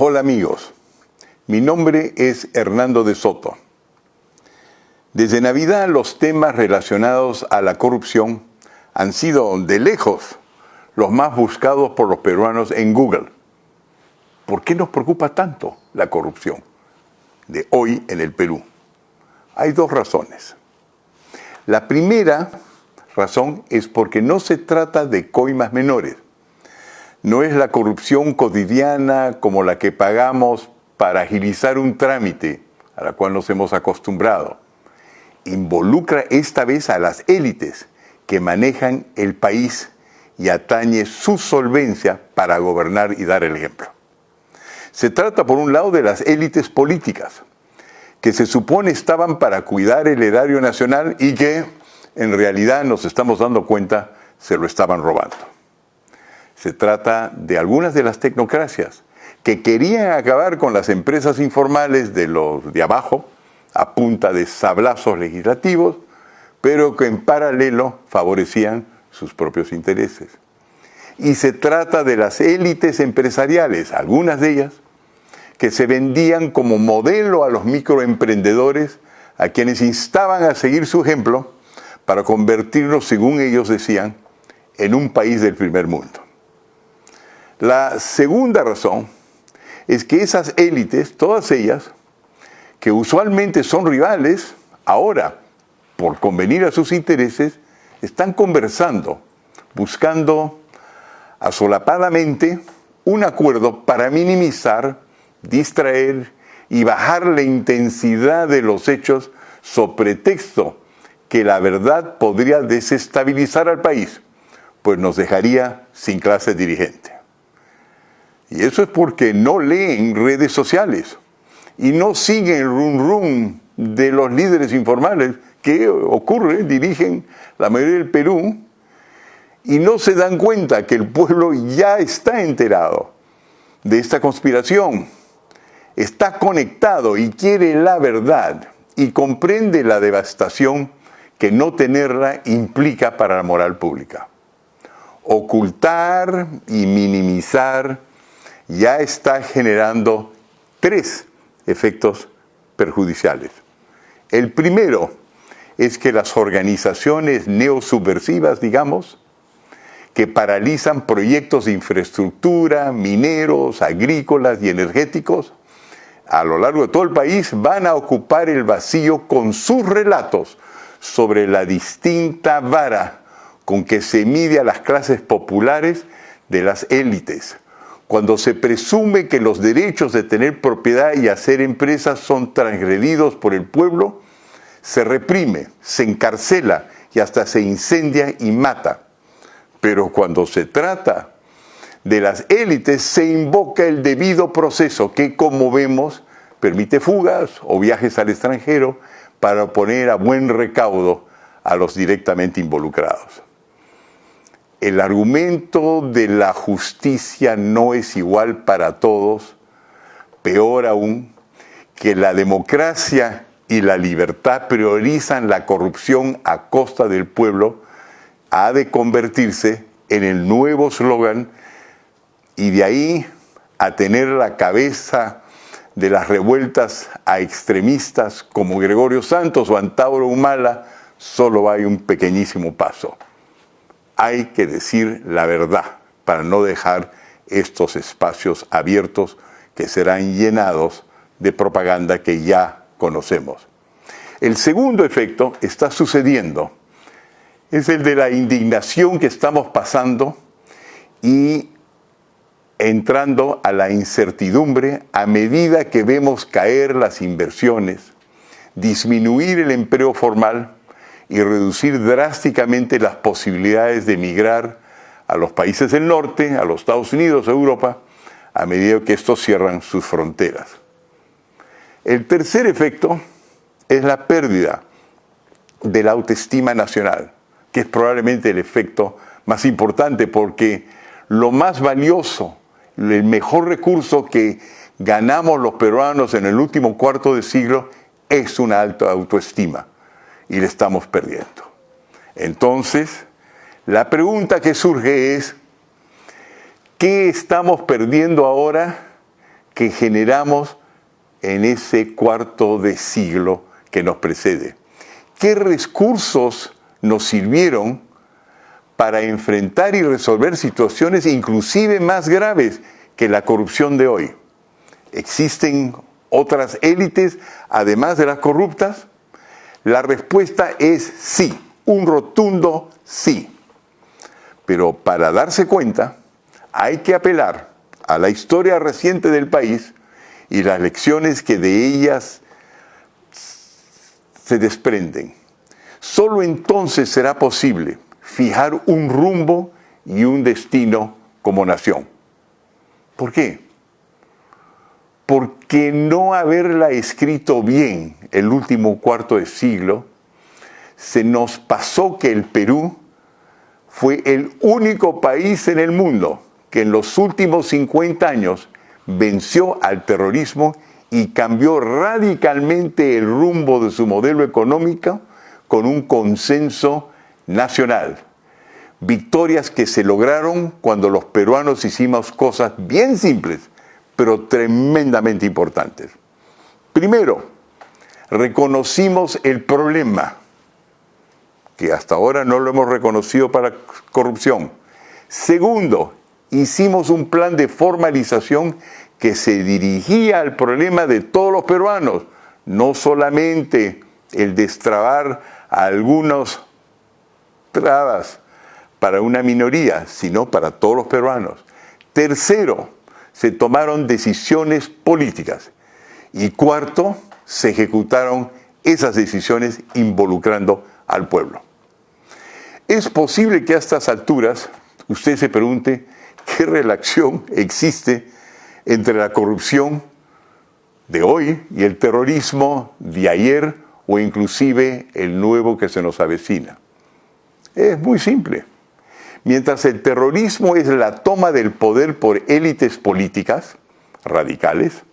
Hola amigos, mi nombre es Hernando de Soto. Desde Navidad los temas relacionados a la corrupción han sido de lejos los más buscados por los peruanos en Google. ¿Por qué nos preocupa tanto la corrupción de hoy en el Perú? Hay dos razones. La primera razón es porque no se trata de coimas menores. No es la corrupción cotidiana como la que pagamos para agilizar un trámite a la cual nos hemos acostumbrado. Involucra esta vez a las élites que manejan el país y atañe su solvencia para gobernar y dar el ejemplo. Se trata, por un lado, de las élites políticas, que se supone estaban para cuidar el erario nacional y que, en realidad, nos estamos dando cuenta, se lo estaban robando. Se trata de algunas de las tecnocracias que querían acabar con las empresas informales de los de abajo a punta de sablazos legislativos, pero que en paralelo favorecían sus propios intereses. Y se trata de las élites empresariales, algunas de ellas, que se vendían como modelo a los microemprendedores, a quienes instaban a seguir su ejemplo para convertirnos, según ellos decían, en un país del primer mundo. La segunda razón es que esas élites, todas ellas, que usualmente son rivales, ahora, por convenir a sus intereses, están conversando, buscando asolapadamente un acuerdo para minimizar, distraer y bajar la intensidad de los hechos sobre pretexto que la verdad podría desestabilizar al país, pues nos dejaría sin clase dirigente. Y eso es porque no leen redes sociales y no siguen el rum de los líderes informales que ocurre, dirigen la mayoría del Perú, y no se dan cuenta que el pueblo ya está enterado de esta conspiración, está conectado y quiere la verdad y comprende la devastación que no tenerla implica para la moral pública. Ocultar y minimizar ya está generando tres efectos perjudiciales. El primero es que las organizaciones neosubversivas, digamos, que paralizan proyectos de infraestructura, mineros, agrícolas y energéticos, a lo largo de todo el país van a ocupar el vacío con sus relatos sobre la distinta vara con que se mide a las clases populares de las élites, cuando se presume que los derechos de tener propiedad y hacer empresas son transgredidos por el pueblo, se reprime, se encarcela y hasta se incendia y mata. Pero cuando se trata de las élites, se invoca el debido proceso que, como vemos, permite fugas o viajes al extranjero para poner a buen recaudo a los directamente involucrados. El argumento de la justicia no es igual para todos, peor aún, que la democracia y la libertad priorizan la corrupción a costa del pueblo, ha de convertirse en el nuevo eslogan y de ahí a tener la cabeza de las revueltas a extremistas como Gregorio Santos o Antauro Humala, solo hay un pequeñísimo paso. Hay que decir la verdad para no dejar estos espacios abiertos que serán llenados de propaganda que ya conocemos. El segundo efecto está sucediendo. Es el de la indignación que estamos pasando y entrando a la incertidumbre a medida que vemos caer las inversiones, disminuir el empleo formal y reducir drásticamente las posibilidades de emigrar a los países del norte, a los Estados Unidos, a Europa, a medida que estos cierran sus fronteras. El tercer efecto es la pérdida de la autoestima nacional, que es probablemente el efecto más importante, porque lo más valioso, el mejor recurso que ganamos los peruanos en el último cuarto de siglo es una alta autoestima, y la estamos perdiendo. Entonces, la pregunta que surge es, ¿qué estamos perdiendo ahora que generamos en ese cuarto de siglo que nos precede. ¿Qué recursos nos sirvieron para enfrentar y resolver situaciones inclusive más graves que la corrupción de hoy? ¿Existen otras élites además de las corruptas? La respuesta es sí, un rotundo sí. Pero para darse cuenta, hay que apelar a la historia reciente del país y las lecciones que de ellas se desprenden. Solo entonces será posible fijar un rumbo y un destino como nación. ¿Por qué? Porque no haberla escrito bien el último cuarto de siglo, se nos pasó que el Perú fue el único país en el mundo que en los últimos 50 años venció al terrorismo y cambió radicalmente el rumbo de su modelo económico con un consenso nacional. Victorias que se lograron cuando los peruanos hicimos cosas bien simples, pero tremendamente importantes. Primero, reconocimos el problema, que hasta ahora no lo hemos reconocido para corrupción. Segundo, hicimos un plan de formalización que se dirigía al problema de todos los peruanos, no solamente el destrabar algunas trabas para una minoría, sino para todos los peruanos. Tercero, se tomaron decisiones políticas. Y cuarto, se ejecutaron esas decisiones involucrando al pueblo. Es posible que a estas alturas usted se pregunte qué relación existe entre la corrupción de hoy y el terrorismo de ayer o inclusive el nuevo que se nos avecina. Es muy simple. Mientras el terrorismo es la toma del poder por élites políticas radicales,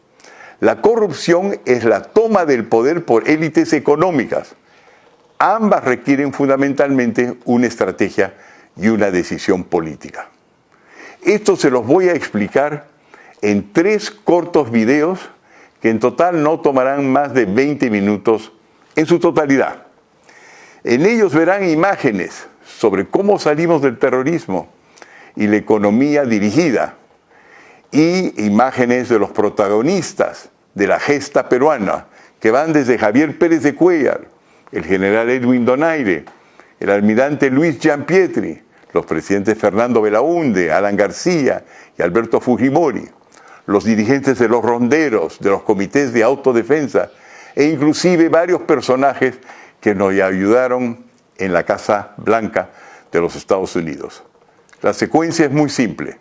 la corrupción es la toma del poder por élites económicas. Ambas requieren fundamentalmente una estrategia y una decisión política. Esto se los voy a explicar en 3 cortos videos que en total no tomarán más de 20 minutos en su totalidad. En ellos verán imágenes sobre cómo salimos del terrorismo y la economía dirigida, y imágenes de los protagonistas de la gesta peruana, que van desde Javier Pérez de Cuéllar, el general Edwin Donaire, el almirante Luis Gianpietri, los presidentes Fernando Belaúnde, Alan García y Alberto Fujimori, los dirigentes de los ronderos, de los comités de autodefensa, e inclusive varios personajes que nos ayudaron en la Casa Blanca de los Estados Unidos. La secuencia es muy simple.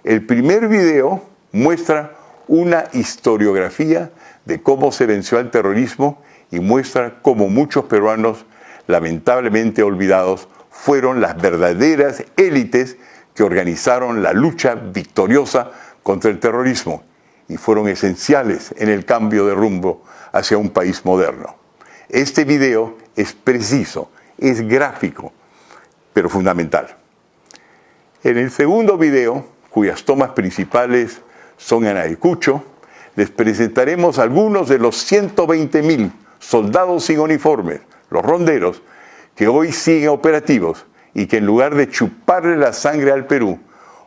El primer video muestra una historiografía de cómo se venció al terrorismo y muestra cómo muchos peruanos, lamentablemente olvidados, fueron las verdaderas élites que organizaron la lucha victoriosa contra el terrorismo y fueron esenciales en el cambio de rumbo hacia un país moderno. Este video es preciso, es gráfico, pero fundamental. En el segundo video, cuyas tomas principales son en Ayacucho, les presentaremos algunos de los 120,000 soldados sin uniformes, los ronderos, que hoy siguen operativos y que en lugar de chuparle la sangre al Perú,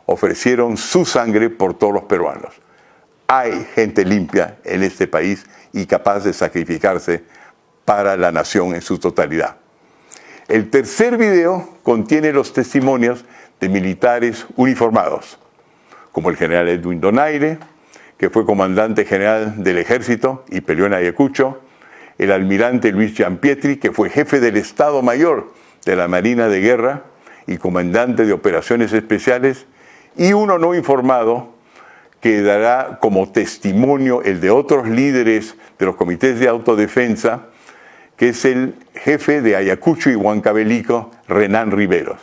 ofrecieron su sangre por todos los peruanos. Hay gente limpia en este país y capaz de sacrificarse para la nación en su totalidad. El tercer video contiene los testimonios de militares uniformados, como el general Edwin Donaire, que fue comandante general del ejército y peleó en Ayacucho, el almirante Luis Gianpietri, que fue jefe del Estado Mayor de la Marina de Guerra y comandante de operaciones especiales, y uno no informado que dará como testimonio el de otros líderes de los comités de autodefensa, que es el jefe de Ayacucho y Huancavelica, Renan Riveros.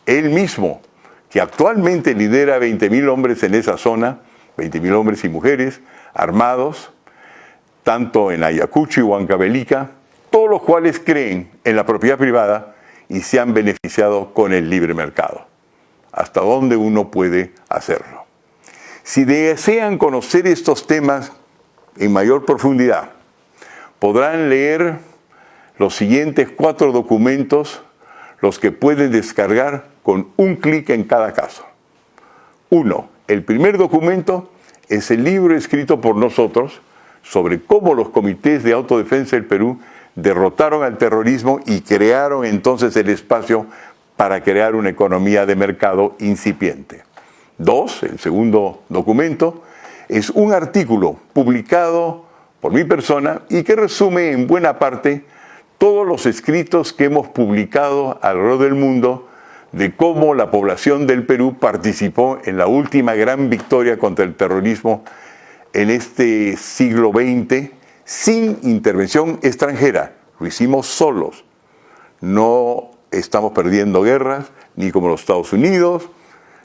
Él mismo, que actualmente lidera 20,000 hombres en esa zona, 20,000 hombres y mujeres armados, tanto en Ayacucho y Huancavelica, todos los cuales creen en la propiedad privada y se han beneficiado con el libre mercado. ¿Hasta dónde uno puede hacerlo? Si desean conocer estos temas en mayor profundidad, podrán leer los siguientes 4 documentos, los que pueden descargar con un clic en cada caso. 1. El primer documento es el libro escrito por nosotros sobre cómo los comités de autodefensa del Perú derrotaron al terrorismo y crearon entonces el espacio para crear una economía de mercado incipiente. 2. El segundo documento es un artículo publicado por mi persona y que resume en buena parte todos los escritos que hemos publicado alrededor del mundo de cómo la población del Perú participó en la última gran victoria contra el terrorismo en este siglo XX sin intervención extranjera. Lo hicimos solos. No estamos perdiendo guerras ni como los Estados Unidos,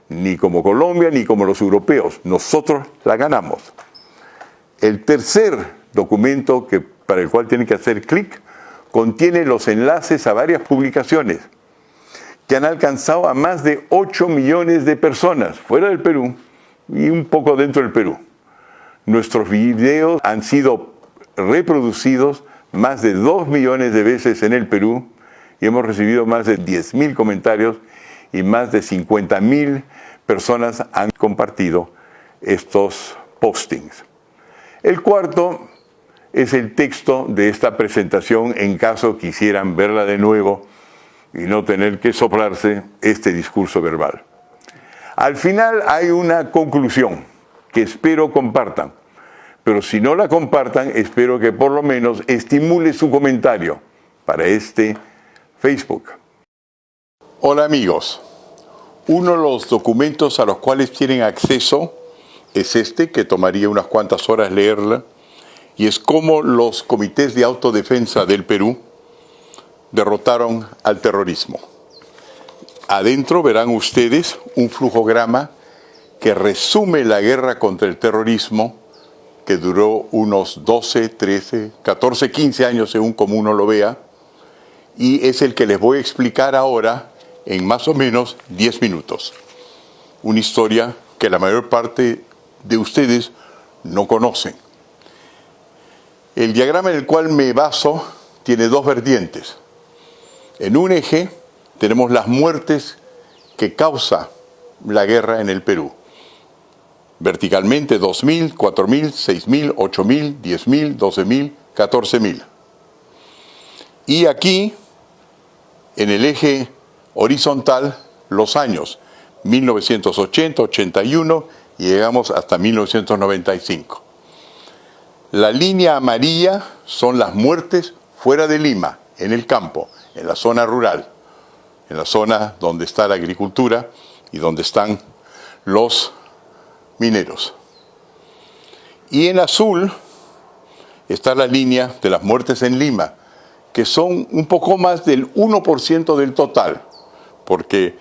ni como Colombia, ni como los europeos. Nosotros la ganamos. El tercer documento para el cual tienen que hacer clic contiene los enlaces a varias publicaciones que han alcanzado a más de 8 millones de personas fuera del Perú y un poco dentro del Perú. Nuestros videos han sido reproducidos más de 2 millones de veces en el Perú y hemos recibido más de 10.000 comentarios y más de 50.000 personas han compartido estos postings. El cuarto es el texto de esta presentación en caso quisieran verla de nuevo y no tener que soplarse este discurso verbal. Al final hay una conclusión que espero compartan, pero si no la compartan, espero que por lo menos estimule su comentario para este Facebook. Hola amigos, uno de los documentos a los cuales tienen acceso es este, que tomaría unas cuantas horas leerla, y es cómo los comités de autodefensa del Perú derrotaron al terrorismo. Adentro verán ustedes un flujograma que resume la guerra contra el terrorismo, que duró unos 12, 13, 14, 15 años según como uno lo vea, y es el que les voy a explicar ahora en más o menos 10 minutos. Una historia que la mayor parte de ustedes no conocen. El diagrama en el cual me baso tiene 2 vertientes. En un eje tenemos las muertes que causa la guerra en el Perú. Verticalmente 2.000, 4.000, 6.000, 8.000, 10.000, 12.000, 14.000. Y aquí, en el eje horizontal, los años 1980, 81 y llegamos hasta 1995. La línea amarilla son las muertes fuera de Lima, en el campo, en la zona rural, en la zona donde está la agricultura y donde están los mineros. Y en azul está la línea de las muertes en Lima, que son un poco más del 1% del total, porque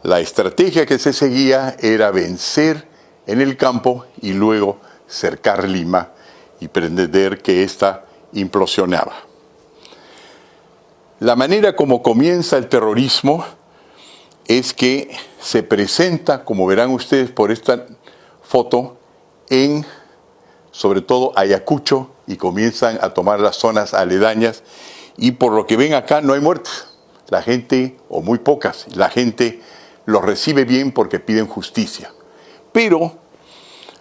la estrategia que se seguía era vencer en el campo y luego cercar Lima y pretender que ésta implosionaba. La manera como comienza el terrorismo es que se presenta, como verán ustedes por esta foto, en sobre todo Ayacucho, y comienzan a tomar las zonas aledañas, y por lo que ven acá no hay muertes. La gente, o muy pocas, la gente los recibe bien porque piden justicia. Pero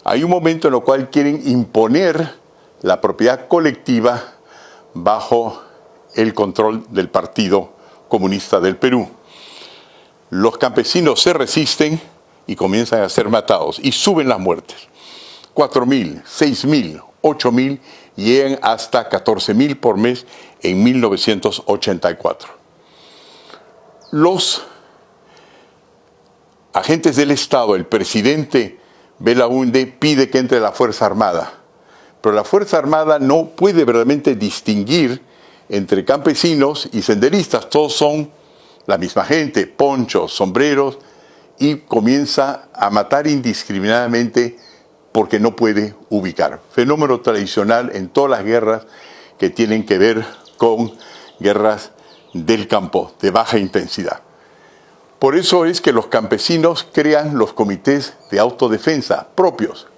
hay un momento en el cual quieren imponer la propiedad colectiva bajo el control del Partido Comunista del Perú. Los campesinos se resisten y comienzan a ser matados y suben las muertes. 4.000, 6.000, 8.000 y llegan hasta 14.000 por mes en 1984. Los agentes del Estado, el presidente Belaúnde pide que entre la Fuerza Armada, pero la Fuerza Armada no puede verdaderamente distinguir entre campesinos y senderistas. Todos son la misma gente, ponchos, sombreros, y comienza a matar indiscriminadamente porque no puede ubicar. Fenómeno tradicional en todas las guerras que tienen que ver con guerras del campo de baja intensidad. Por eso es que los campesinos crean los comités de autodefensa propios,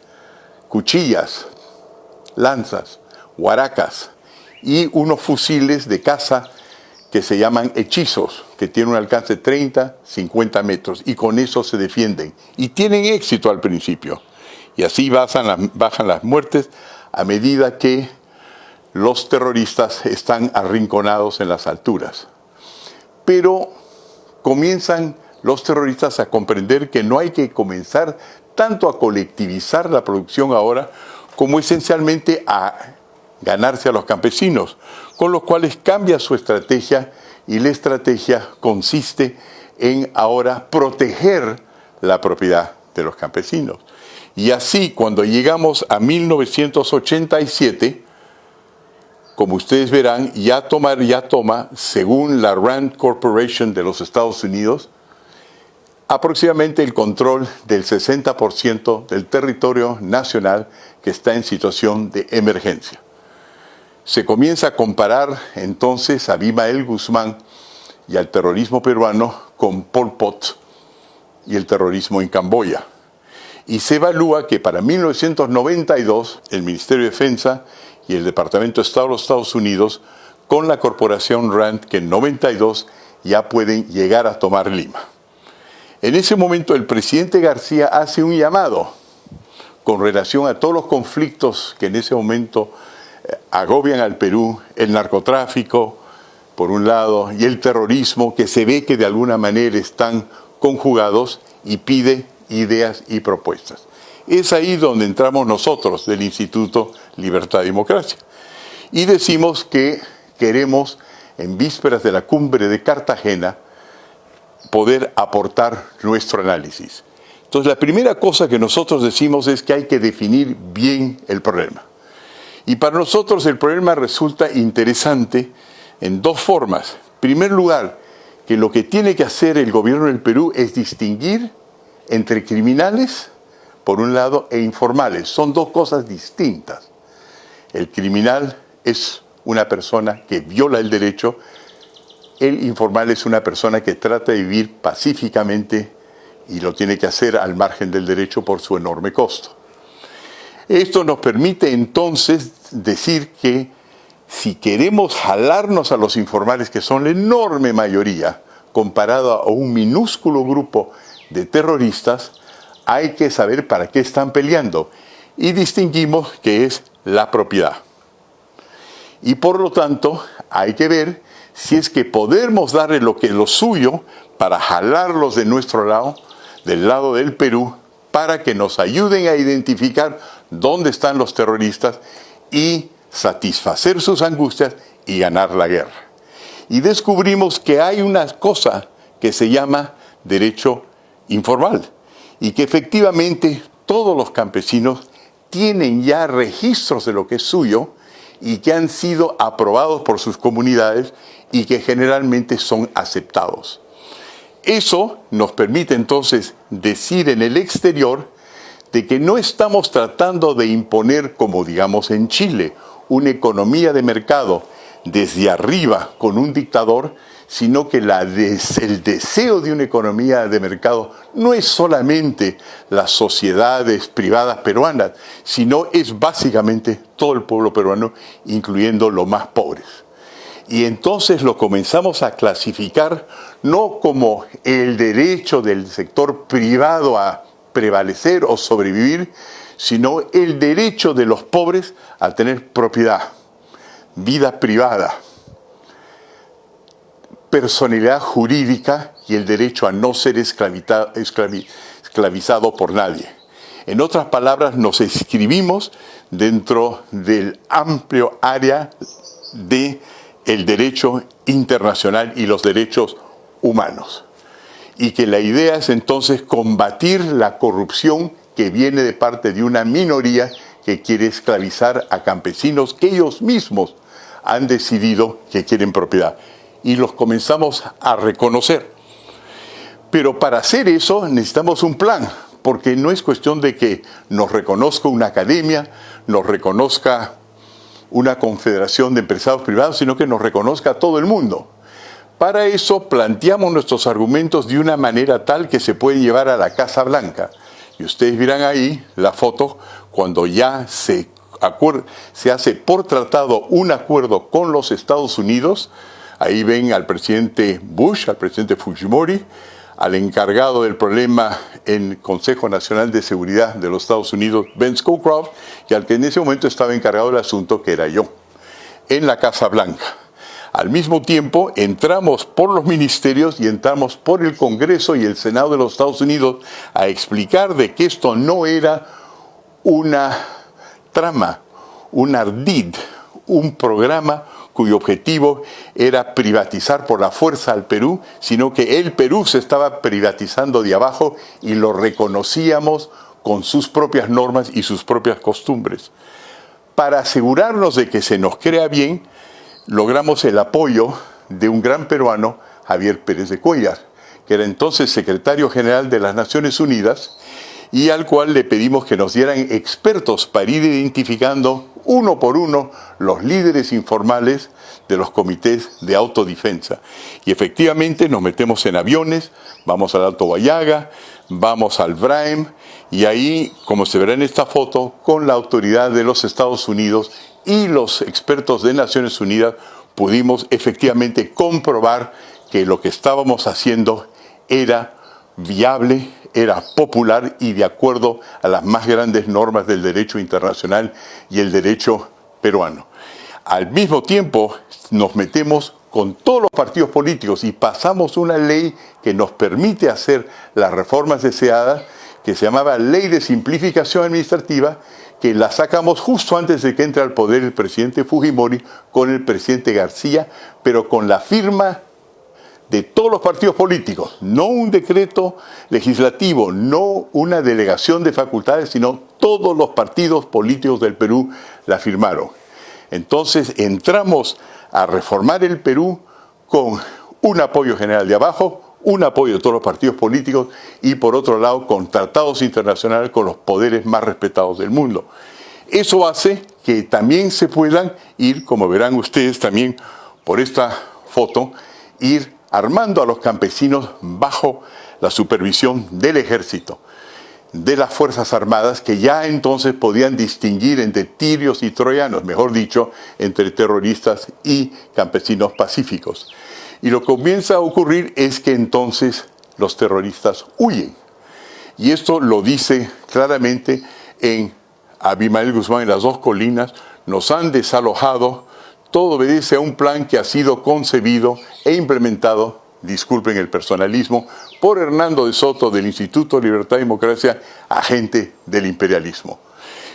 cuchillas, lanzas, huaracas y unos fusiles de caza que se llaman hechizos, que tienen un alcance de 30, 50 metros, y con eso se defienden. Y tienen éxito al principio. Y así bajan las muertes a medida que los terroristas están arrinconados en las alturas. Pero comienzan los terroristas a comprender que no hay que comenzar tanto a colectivizar la producción ahora, como esencialmente a ganarse a los campesinos, con los cuales cambia su estrategia, y la estrategia consiste en ahora proteger la propiedad de los campesinos. Y así, cuando llegamos a 1987, como ustedes verán, ya toma, según la Rand Corporation de los Estados Unidos, aproximadamente el control del 60% del territorio nacional que está en situación de emergencia. Se comienza a comparar entonces a Abimael Guzmán y al terrorismo peruano con Pol Pot y el terrorismo en Camboya. Y se evalúa que para 1992 el Ministerio de Defensa y el Departamento de Estado de los Estados Unidos, con la corporación Rand, que en 92 ya pueden llegar a tomar Lima. En ese momento el presidente García hace un llamado con relación a todos los conflictos que en ese momento agobian al Perú, el narcotráfico, por un lado, y el terrorismo, que se ve que de alguna manera están conjugados, y pide ideas y propuestas. Es ahí donde entramos nosotros del Instituto Libertad y Democracia. Y decimos que queremos, en vísperas de la cumbre de Cartagena, poder aportar nuestro análisis. Entonces, la primera cosa que nosotros decimos es que hay que definir bien el problema. Y para nosotros el problema resulta interesante en dos formas. En primer lugar, que lo que tiene que hacer el gobierno del Perú es distinguir entre criminales, por un lado, e informales. Son dos cosas distintas. El criminal es una persona que viola el derecho. El informal es una persona que trata de vivir pacíficamente y lo tiene que hacer al margen del derecho por su enorme costo. Esto nos permite entonces decir que si queremos jalarnos a los informales, que son la enorme mayoría, comparado a un minúsculo grupo de terroristas, hay que saber para qué están peleando. Y distinguimos que es la propiedad. Y por lo tanto, hay que ver si es que podemos darle lo suyo para jalarlos de nuestro lado, del lado del Perú, para que nos ayuden a identificar dónde están los terroristas y satisfacer sus angustias y ganar la guerra. Y descubrimos que hay una cosa que se llama derecho informal y que efectivamente todos los campesinos tienen ya registros de lo que es suyo y que han sido aprobados por sus comunidades y que generalmente son aceptados. Eso nos permite entonces decir en el exterior de que no estamos tratando de imponer, como digamos en Chile, una economía de mercado desde arriba con un dictador, sino que el deseo de una economía de mercado no es solamente las sociedades privadas peruanas, sino es básicamente todo el pueblo peruano, incluyendo los más pobres. Y entonces lo comenzamos a clasificar no como el derecho del sector privado a prevalecer o sobrevivir, sino el derecho de los pobres a tener propiedad, vida privada, personalidad jurídica y el derecho a no ser esclavizado por nadie. En otras palabras, nos inscribimos dentro del amplio área del derecho internacional y los derechos humanos. Y que la idea es entonces combatir la corrupción que viene de parte de una minoría que quiere esclavizar a campesinos que ellos mismos han decidido que quieren propiedad. Y los comenzamos a reconocer. Pero para hacer eso necesitamos un plan, porque no es cuestión de que nos reconozca una academia, nos reconozca una confederación de empresarios privados, sino que nos reconozca a todo el mundo. Para eso planteamos nuestros argumentos de una manera tal que se puede llevar a la Casa Blanca. Y ustedes verán ahí la foto cuando ya se hace por tratado un acuerdo con los Estados Unidos. Ahí ven al presidente Bush, al presidente Fujimori, al encargado del problema en Consejo Nacional de Seguridad de los Estados Unidos, Ben Scowcroft, y al que en ese momento estaba encargado del asunto, que era yo, en la Casa Blanca. Al mismo tiempo, entramos por los ministerios y entramos por el Congreso y el Senado de los Estados Unidos a explicar de que esto no era una trama, un ardid, un programa cuyo objetivo era privatizar por la fuerza al Perú, sino que el Perú se estaba privatizando de abajo y lo reconocíamos con sus propias normas y sus propias costumbres. Para asegurarnos de que se nos crea bien, logramos el apoyo de un gran peruano, Javier Pérez de Cuéllar, que era entonces secretario general de las Naciones Unidas, y al cual le pedimos que nos dieran expertos para ir identificando uno por uno los líderes informales de los comités de autodefensa. Y efectivamente nos metemos en aviones, vamos al Alto Huallaga, vamos al Braem, y ahí, como se verá en esta foto, con la autoridad de los Estados Unidos y los expertos de Naciones Unidas, pudimos efectivamente comprobar que lo que estábamos haciendo era viable, era popular y de acuerdo a las más grandes normas del derecho internacional y el derecho peruano. Al mismo tiempo, nos metemos con todos los partidos políticos y pasamos una ley que nos permite hacer las reformas deseadas, que se llamaba Ley de Simplificación Administrativa, que la sacamos justo antes de que entre al poder el presidente Fujimori con el presidente García, pero con la firma de todos los partidos políticos, no un decreto legislativo, no una delegación de facultades, sino todos los partidos políticos del Perú la firmaron. Entonces entramos a reformar el Perú con un apoyo general de abajo, un apoyo de todos los partidos políticos y por otro lado con tratados internacionales con los poderes más respetados del mundo. Eso hace que también se puedan ir, como verán ustedes también por esta foto, ir armando a los campesinos bajo la supervisión del ejército, de las Fuerzas Armadas, que ya entonces podían distinguir entre tirios y troyanos, mejor dicho, entre terroristas y campesinos pacíficos. Y lo que comienza a ocurrir es que entonces los terroristas huyen. Y esto lo dice claramente en Abimael Guzmán en las Dos Colinas: nos han desalojado, todo obedece a un plan que ha sido concebido e implementado, disculpen el personalismo, por Hernando de Soto del Instituto Libertad y Democracia, agente del imperialismo.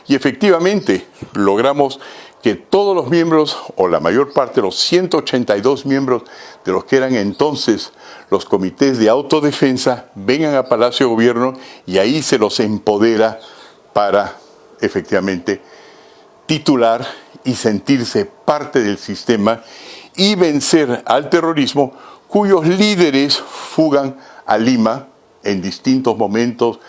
Y efectivamente logramos que todos los miembros, o la mayor parte, los 182 miembros de los que eran entonces los comités de autodefensa, vengan a Palacio de Gobierno y ahí se los empodera para efectivamente titular y sentirse parte del sistema y vencer al terrorismo, cuyos líderes fugan a Lima en distintos momentos,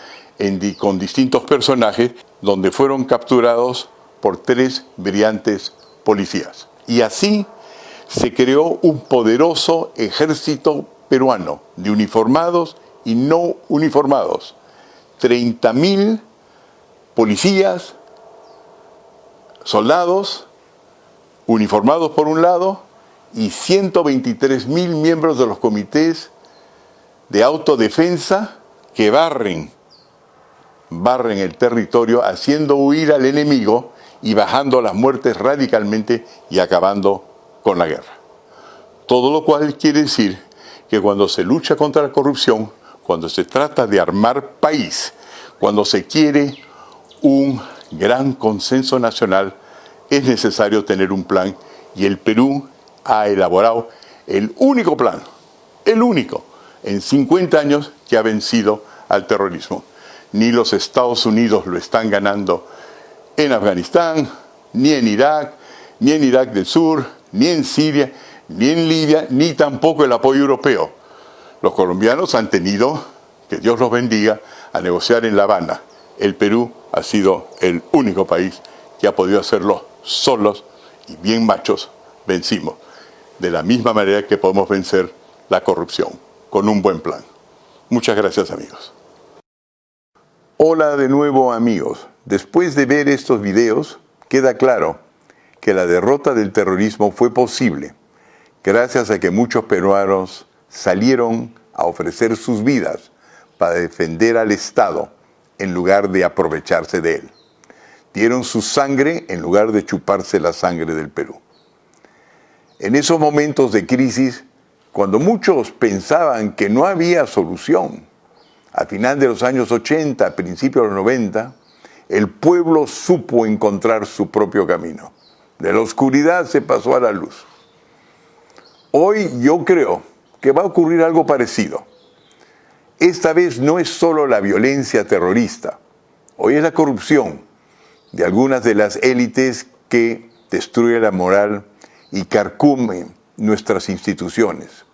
con distintos personajes, donde fueron capturados por 3 brillantes policías. Y así se creó un poderoso ejército peruano de uniformados y no uniformados. 30.000 policías, soldados, uniformados por un lado, y 123.000 miembros de los comités de autodefensa que barren el territorio, haciendo huir al enemigo y bajando las muertes radicalmente y acabando con la guerra. Todo lo cual quiere decir que cuando se lucha contra la corrupción, cuando se trata de armar país, cuando se quiere un gran consenso nacional, es necesario tener un plan, y el Perú ha elaborado el único plan, el único, en 50 años que ha vencido al terrorismo. Ni los Estados Unidos lo están ganando en Afganistán, ni en Irak del Sur, ni en Siria, ni en Libia, ni tampoco el apoyo europeo. Los colombianos han tenido, que Dios los bendiga, a negociar en La Habana. El Perú ha sido el único país que ha podido hacerlo solos y bien machos. Vencimos. De la misma manera que podemos vencer la corrupción con un buen plan. Muchas gracias, amigos. Hola de nuevo, amigos. Después de ver estos videos, queda claro que la derrota del terrorismo fue posible gracias a que muchos peruanos salieron a ofrecer sus vidas para defender al Estado en lugar de aprovecharse de él. Dieron su sangre en lugar de chuparse la sangre del Perú. En esos momentos de crisis, cuando muchos pensaban que no había solución, a final de los años 80, a principios de los 90, el pueblo supo encontrar su propio camino. De la oscuridad se pasó a la luz. Hoy yo creo que va a ocurrir algo parecido. Esta vez no es solo la violencia terrorista, hoy es la corrupción de algunas de las élites que destruye la moral y carcomen nuestras instituciones.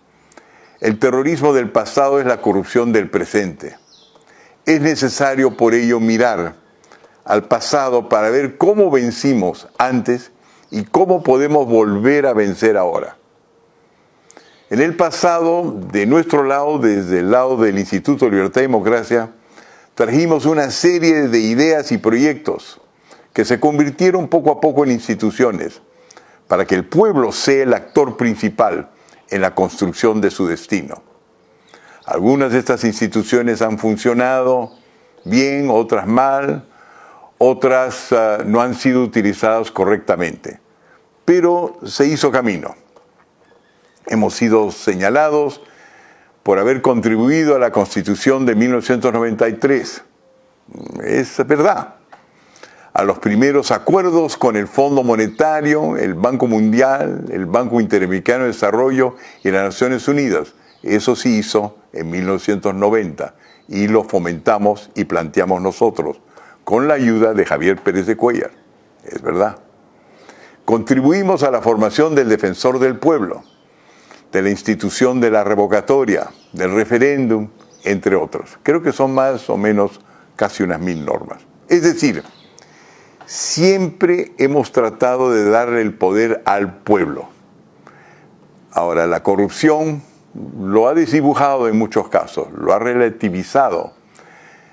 El terrorismo del pasado es la corrupción del presente. Es necesario por ello mirar al pasado para ver cómo vencimos antes y cómo podemos volver a vencer ahora. En el pasado, de nuestro lado, desde el lado del Instituto Libertad y Democracia, trajimos una serie de ideas y proyectos que se convirtieron poco a poco en instituciones para que el pueblo sea el actor principal en la construcción de su destino. Algunas de estas instituciones han funcionado bien, otras mal, otras no han sido utilizadas correctamente, pero se hizo camino. Hemos sido señalados por haber contribuido a la Constitución de 1993. Es verdad. A los primeros acuerdos con el Fondo Monetario, el Banco Mundial, el Banco Interamericano de Desarrollo y las Naciones Unidas. Eso se hizo en 1990 y lo fomentamos y planteamos nosotros con la ayuda de Javier Pérez de Cuéllar. Es verdad. Contribuimos a la formación del Defensor del Pueblo, de la institución de la revocatoria, del referéndum, entre otros. Creo que son más o menos casi unas 1000 normas. Es decir, siempre hemos tratado de darle el poder al pueblo. Ahora, la corrupción lo ha desdibujado en muchos casos, lo ha relativizado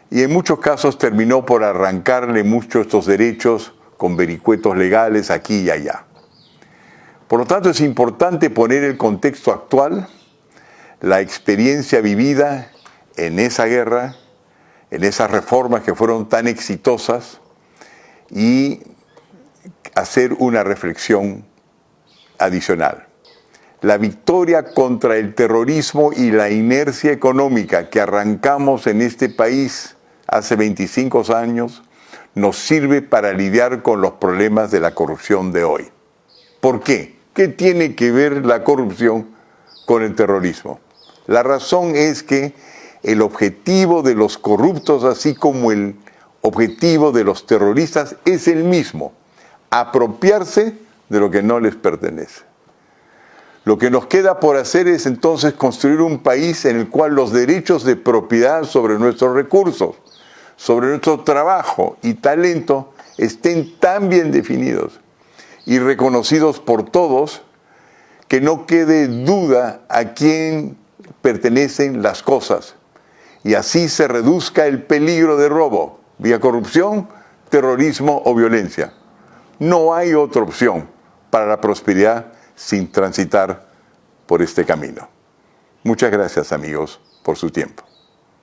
y en muchos casos terminó por arrancarle muchos estos derechos con vericuetos legales aquí y allá. Por lo tanto, es importante poner el contexto actual, la experiencia vivida en esa guerra, en esas reformas que fueron tan exitosas y hacer una reflexión adicional. La victoria contra el terrorismo y la inercia económica que arrancamos en este país hace 25 años nos sirve para lidiar con los problemas de la corrupción de hoy. ¿Por qué? ¿Qué tiene que ver la corrupción con el terrorismo? La razón es que el objetivo de los corruptos, así como el objetivo de los terroristas, es el mismo: apropiarse de lo que no les pertenece. Lo que nos queda por hacer es entonces construir un país en el cual los derechos de propiedad sobre nuestros recursos, sobre nuestro trabajo y talento estén tan bien definidos y reconocidos por todos que no quede duda a quién pertenecen las cosas, y así se reduzca el peligro de robo vía corrupción, terrorismo o violencia. No hay otra opción para la prosperidad sin transitar por este camino. Muchas gracias, amigos, por su tiempo.